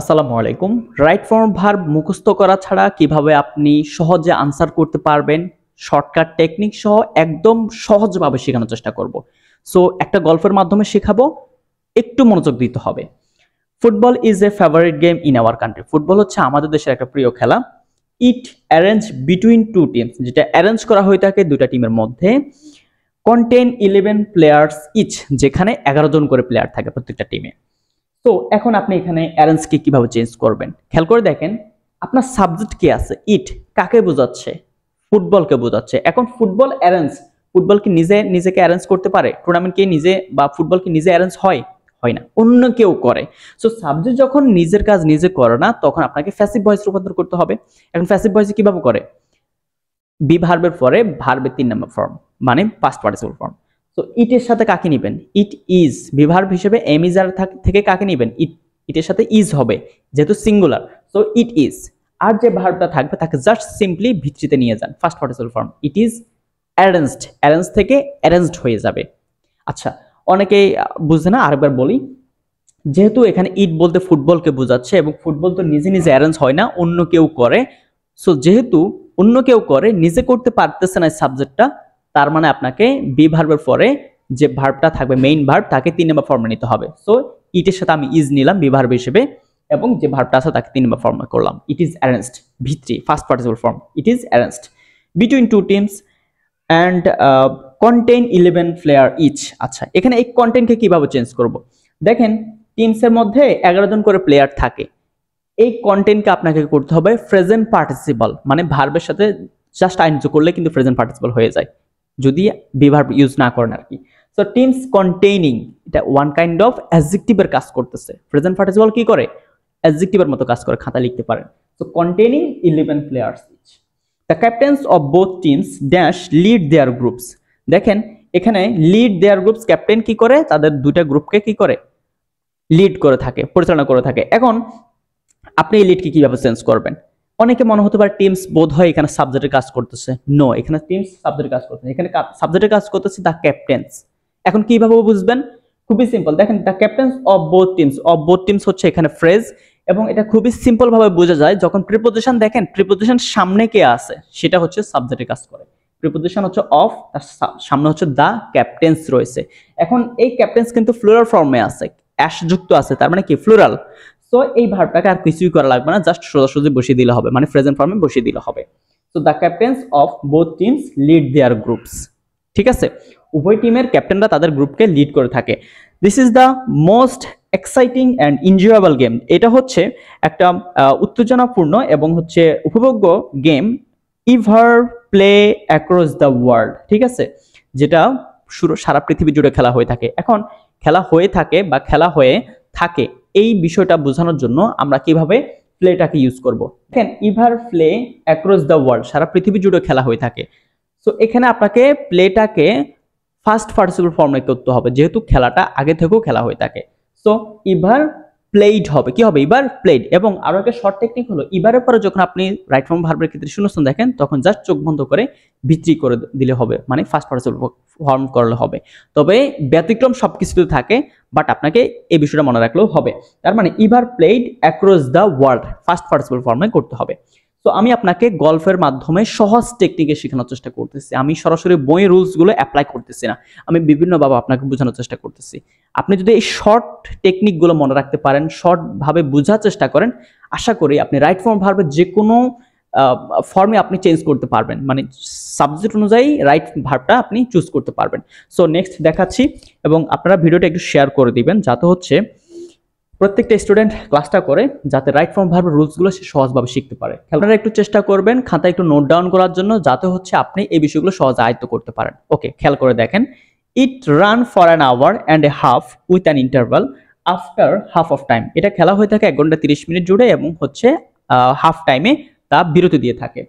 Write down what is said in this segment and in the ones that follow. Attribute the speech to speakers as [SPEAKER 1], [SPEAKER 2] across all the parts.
[SPEAKER 1] আসসালামু আলাইকুম। Right form verb মুখস্থ করা ছাড়া কিভাবে আপনি সহজে আনসার করতে পারবেন, শর্টকাট টেকনিক সহ একদম সহজভাবে শেখানোর চেষ্টা করব। সো একটা গল্পের মাধ্যমে শেখাবো, একটু মনোযোগ দিতে হবে। Football is a favourite game in our country. Football হচ্ছে আমাদের দেশের একটা প্রিয় খেলা। ইট অ্যারেঞ্জ বিটুইন টু টিমস, যেটা অ্যারেঞ্জ করা হয়ে থাকে দুইটা টিমের মধ্যে। কন্টেন 11 প্লেয়ার্স ইচ, যেখানে 11 জন করে প্লেয়ার থাকে প্রত্যেকটা টিমে। তো এখন আপনি এখানে অ্যারেঞ্জকে কিভাবে চেঞ্জ করবেন খেয়াল করে দেখেন। আপনার সাবজেক্ট কি আছে? ইট কাকে বোঝাচ্ছে? ফুটবলকে বোঝাচ্ছে। এখন ফুটবল অ্যারেঞ্জ, ফুটবল কি নিজেকে অ্যারেঞ্জ করতে পারে? টুর্নামেন্ট কি নিজে বা ফুটবল কি নিজে অ্যারেঞ্জ হয়? হয় না, অন্য কেউ করে। সো সাবজেক্ট যখন নিজের কাজ নিজে করে না, তখন আপনাকে প্যাসিভ ভয়েস রূপান্তর করতে হবে। এখন প্যাসিভ ভয়েস কিভাবে করে? বি ভার্বের পরে ভার্বের 3 নম্বর ফর্ম, মানে পাস্ট পার্টিসিপল ফর্ম। তো ইটের সাথে কাকে নেবেন? ইট ইজ বি ভার্ব হিসেবে এম ইজ আর থেকে কাকে নেবেন? ইটের সাথে ইজ হবে, যেহেতু সিঙ্গুলার। So it is. আর যে ভার্বটা থাকবে তাকে জাস্ট সিম্পলি ভিত্তিতে নিয়ে যান, first participle form. It is arranged, arrange থেকে অ্যারেঞ্জড হয়ে যাবে। আচ্ছা, অনেকেই বুঝে না, আরেকবার বলি। যেহেতু এখানে ইট বলতে ফুটবলকে বোঝাচ্ছে এবং ফুটবল তো নিজে নিজে অ্যারেঞ্জ হয় না, অন্য কেউ করে। সো যেহেতু অন্য কেউ করে, নিজে করতে পারতেছে না সাবজেক্টটা, তার মানে আপনাকে বি ভার্বের পরে যে ভার্বটা থাকবে মেইন ভার্ব, তাকে 3 নম্বর ফর্মে নিতে হবে। সো ইটের সাথে আমি ইজ নিলাম বি ভার্ব হিসেবে, এবং যে ভার্বটা আছে তাকে 3 নম্বর ফর্মে করলাম। ইট ইজ অ্যারেঞ্জড, ভিত্তি first participle form. It is arranged between two teams and contain 11 player each. আচ্ছা, এখানে এই কন্টেন্টকে কিভাবে চেঞ্জ করব? দেখেন, টিমসের মধ্যে 11 জন করে প্লেয়ার থাকে। এই কন্টেন্টকে আপনাকে করতে হবে প্রেজেন্ট পার্টিসিপল, মানে ভার্বের সাথে জাস্ট আইন যোগ করলে কিন্তু প্রেজেন্ট পার্টিসিপল হয়ে যায়, যদি বি ভার্ব ইউজ না করেন আর কি। সো টিমস কন্টেইনিং, এটা ওয়ান কাইন্ড অফ অ্যাডজেক্টিভের কাজ করতেছে। প্রেজেন্ট পার্টিসিপল কি করে? অ্যাডজেক্টিভের মতো কাজ করে, খাতা লিখতে পারেন। So containing 11 players each. The captains of both teams dash lead their groups. দেখেন এখানে লিড দেয়ার গ্রুপস, ক্যাপ্টেন কি করে? তাদের দুইটা গ্রুপকে কি করে? লিড করে থাকে, পরিচালনা করে থাকে। এখন আপনি এই লিডকে কিভাবে চেঞ্জ করবেন? অনেকে মনে হতে পারে টিমস বোধ হয় এখানে সাবজেক্টের কাজ করতেছে। নো, এখানে টিমস সাবজেক্টের কাজ করতেছে, এখানে সাবজেক্টের কাজ করতেছে দ্য ক্যাপ্টেন্স। এখন কিভাবে বুঝবেন? খুবই সিম্পল। দেখেন, the captains of both teams, of both teams হচ্ছে এখানে ফ্রেজ, এবং এটা খুবই সিম্পল ভাবে বোঝা যায় যখন প্রিপোজিশন দেখেন, প্রিপোজিশন সামনে কে আছে সেটা হচ্ছে সাবজেক্টের কাজ করে। প্রিপোজিশন হচ্ছে অফ, তার সামনে হচ্ছে দ্য ক্যাপ্টেন্স রয়েছে। এখন এই ক্যাপ্টেন্স কিন্তু ফ্লুরাল ফর্মে আছে, অ্যাশ যুক্ত আছে, তার মানে কি ফ্লুরাল। সো এই ভার্বটাকে আর কিছুই করা লাগবে না, জাস্ট সোজাসুজি বসিয়ে দিলে হবে, মানে প্রেজেন্ট ফর্মে বসিয়ে দিলে হবে। So the captains of both teams lead their groups. ঠিক আছে, উভয় টিমের ক্যাপ্টেনরা তাদের গ্রুপকে লিড করে থাকে। This is the most exciting and enjoyable game. এটা হচ্ছে একটা উত্তেজনাপূর্ণ এবং হচ্ছে উপভোগ্য game ever play across the world. ঠিক আছে, যেটা সারা পৃথিবী জুড়ে খেলা হয়ে থাকে। এখন খেলা হয়ে থাকে বা খেলা হয়ে থাকে, এই বিষয়টা বোঝানোর জন্য আমরা কিভাবে প্লেটাকে ইউজ করব? দেখেন, ইভার প্লে অ্যাক্রস দ্য ওয়ার্ল্ড, সারা পৃথিবী জুড়ে খেলা হয়ে থাকে। সো এখানে আপনাকে প্লেটাকে ফার্স্ট পার্টিসিপল ফর্মে করতে হবে, যেহেতু খেলাটা আগে থেকেও খেলা হয়ে থাকে। সো ইভার প্লেইড হবে, কি হবে? ইভার প্লেইড। এবং আরো একটা শর্ট টেকনিক হলো, ইভারের পরে যখন আপনি রাইট ফর্ম ভার্বের ক্ষেত্রে শূন্যস্থান দেখেন, তখন জাস্ট চোখ বন্ধ করে ভিত্তি করে দিলে হবে, মানে ফার্স্ট পার্টিসিপল ফর্ম করলে হবে। তবে ব্যতিক্রম সবকিছুতে থাকে, বাট আপনাকে এই বিষয়টা মনে রাখলেও হবে। তার মানে ever played across the world first participle ফর্মে করতে হবে। তো আমি আপনাকে গল্পের মাধ্যমে সহজ টেকনিকে শেখানোর চেষ্টা করতেছি। আমি সরাসরি বইয়ের রুলসগুলো অ্যাপ্লাই করতেছি না, আমি বিভিন্নভাবে আপনাকে বোঝানোর চেষ্টা করতেছি। আপনি যদি এই শর্ট টেকনিকগুলো মনে রাখতে পারেন, শর্ট ভাবে বোঝার চেষ্টা করেন, আশা করি আপনি রাইট ফর্ম ভার্বের যে কোনো ফর্মে আপনি চেঞ্জ করতে পারবেন, মানে সাবজেক্ট অনুযায়ী রাইট ভার্বটা আপনি চুজ করতে পারবেন। সো নেক্সট দেখাচ্ছি, এবং আপনারা ভিডিওটা একটু শেয়ার করে দিবেন, যাতে হচ্ছে প্রত্যেকটা স্টুডেন্ট ক্লাসটা করে যাতে রাইট ফর্ম ভার্বের রুলসগুলো সে সহজভাবে শিখতে পারে। আপনারা একটু চেষ্টা করবেন খাতায় একটু নোট ডাউন করার জন্য, যাতে হচ্ছে আপনি এই বিষয়গুলো সহজে আয়ত্ত করতে পারেন। ওকে, খেয়াল করে দেখেন। It run for an hour and a half with an interval after half of time. এটা খেলা হয়ে থাকে 1 ঘন্টা 30 মিনিট জুড়ে, এবং হচ্ছে হাফ টাইমে তা বিরতি দিয়ে থাকে।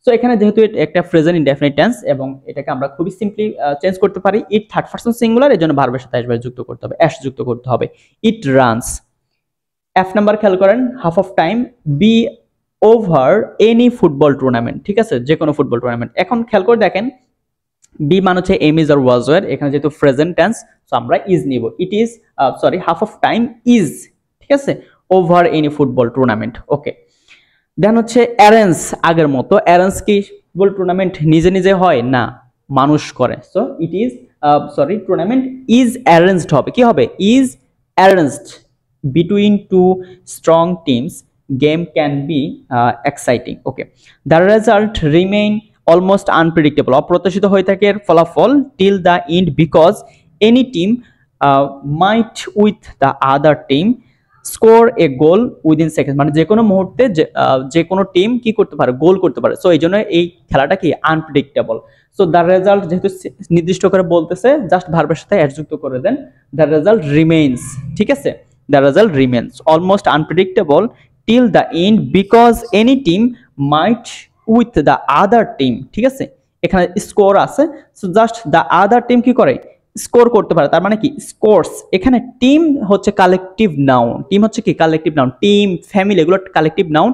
[SPEAKER 1] সো এখানে যেহেতু একটা প্রেজেন্ট ইনডেফিনিট টেন্স, এবং এটাকে আমরা খুবই সিম্পলি চেঞ্জ করতে পারি। ইট থার্ড পারসন সিঙ্গুলার, এর জন্য ভার্বের সাথে আসবে যুক্ত করতে হবে, অ্যাশ যুক্ত করতে হবে। ইট রানস। এফ নাম্বার খেয়াল করেন, half of time be over any football tournament. ঠিক আছে, যে কোনো ফুটবল টুর্নামেন্ট। এখন খেয়াল করে দেখেন, বি মানে হচ্ছে am is are was were, এখানে যেহেতু প্রেজেন্ট টেন্স, সো আমরা ইজ নিব। It is half of time is, ঠিক আছে, over any football tournament. Okay, then হচ্ছে অ্যারেঞ্জ, আগের মতো অ্যারেঞ্জ কি ফুটবল টুর্নামেন্ট নিজে নিজে হয় না, মানুষ করে। So it is tournament is arranged হবে, কি হবে, is arranged between two strong teams, game can be exciting. Okay, the result remain almost unpredictable, অপ্রত্যাশিত হয়ে থাকে এর ফলাফল, till the end because any team might with the other team score a goal within second, মানে যে কোনো মুহূর্তে যে কোনো টিম কি করতে পারে, গোল করতে পারে। সো এই জন্য এই খেলাটা কি আনপ্রেডিক্টেবল। সো দ্য রেজাল্ট যেহেতু নির্দিষ্ট করে বলতেছে, জাস্ট ভার্বের সাথে অ্যাডযুক্ত করে দেন, দ্য রেজাল্ট রিমেইনস, ঠিক আছে, the result remains almost unpredictable till the end because any team might with the other team, ঠিক আছে, এখানে স্কোর আছে। So just the other team কি করে, স্কোর করতে পারে, তার মানে কি স্কোরস। এখানে টিম হচ্ছে কালেকটিভ নাউন, টিম হচ্ছে কি কালেকটিভ নাউন, টিম, ফ্যামিলি এগুলো কালেকটিভ নাউন।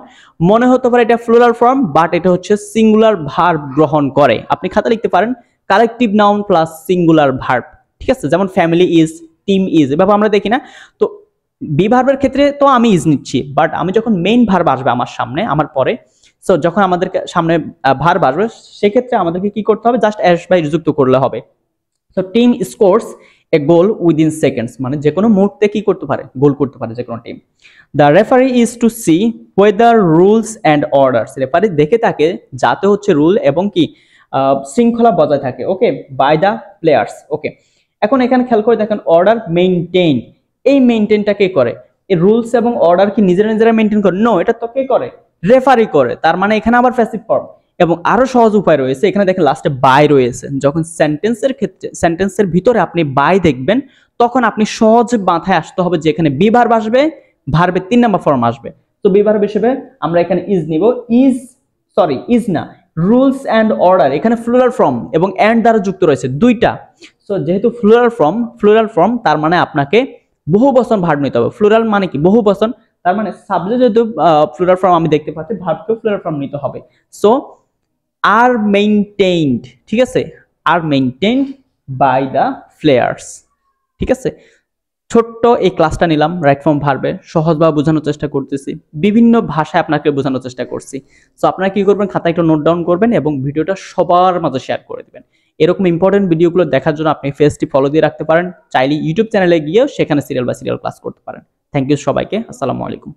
[SPEAKER 1] মনে হতে পারে এটা প্লুরাল ফর্ম, বাট এটা হচ্ছে সিঙ্গুলার ভার্ব গ্রহণ করে। আপনি খাতা লিখতে পারেন collective noun plus singular verb, ঠিক আছে, যেমন ফ্যামিলি ইজ, টিম ইজ, এভাবে আমরা দেখি না। তো বি ভার্বের ক্ষেত্রে তো আমি ইজ নিচ্ছি, বাট আমি যখন মেইন ভার্ব আসবে আমার সামনে, আমার পরে, সো যখন আমাদের সামনে ভার্ব আসবে, সেক্ষেত্রে আমাদেরকে কি করতে হবে, জাস্ট এস বাই যুক্ত করলে হবে। সো টিম স্কোরস এ গোল উইদিন সেকেন্ডস, মানে যে কোনো মুহূর্তে কি করতে পারে, গোল করতে পারে যে কোনো টিম। The referee is to see whether rules and orders, referee দেখে থাকে যাতে হচ্ছে রুল এবং কি শৃঙ্খলা বজায় থাকে, ওকে, বাই দ্য প্লেয়ার্স। ওকে, এখন এখানে খেয়াল করে দেখেন অর্ডার মেইনটেইন, এই মেইনটেইনটা কে করে, এই রুলস এবং অর্ডার কি নিজেরা নিজেরা মেইনটেইন করে, নো, এটা তো কে করে, রেফারি করে। তার মানে এখানে আবার প্যাসিভ ফর্ম। এবং আরো সহজ উপায় রয়েছে, এখানে দেখেন লাস্টে বাই রয়েছে, যখন সেন্টেন্সের ক্ষেত্রে সেন্টেন্সের ভিতরে আপনি বাই দেখবেন, তখন আপনি সহজ মাথায় আসতে হবে যে এখানে বি ভার্ব আসবে, ভার্বের 3 নাম্বার ফর্ম আসবে। তো বি ভার্ব হিসেবে আমরা এখানে ইজ নিব, ইজ না, রুলস অ্যান্ড অর্ডার, এখানে প্লুরাল ফর্ম এবং এন্ড দ্বারা যুক্ত রয়েছে দুইটা। সো যেহেতু প্লুরাল ফর্ম, তার মানে আপনাকে বহুবচন ভার্ব নিতে হবে। প্লুরাল মানে কি, বহুবচন, তার মানে সাবজেক্ট যেহেতু প্লুরাল ফর্ম আমি দেখতে পাচ্ছি, ভার্বকেও প্লুরাল ফর্ম নিতে হবে। সো আর মেইনটেইনড, ঠিক আছে, আর মেইনটেইনড বাই দ্য প্লেয়ার্স, ঠিক আছে। ছোট্ট এই ক্লাসটা নিলাম রাইট ফর্ম ভার্বের, সহজভাবে বোঝানোর চেষ্টা করতেছি, বিভিন্ন ভাষায় আপনাকে বোঝানোর চেষ্টা করছি। সো আপনারা কি করবেন, খাতায় একটু নোট ডাউন করবেন এবং ভিডিওটা সবার মাঝে শেয়ার করে দিবেন। এরকম ইম্পর্টেন্ট ভিডিওগুলো দেখার জন্য আপনি পেজটি ফলো দিয়ে রাখতে পারেন, চাইলে ইউটিউব চ্যানেলে গিয়েও সেখানে সিরিয়াল বাই সিরিয়াল ক্লাস করতে পারেন। থ্যাংক ইউ সবাইকে, আসসালামু আলাইকুম।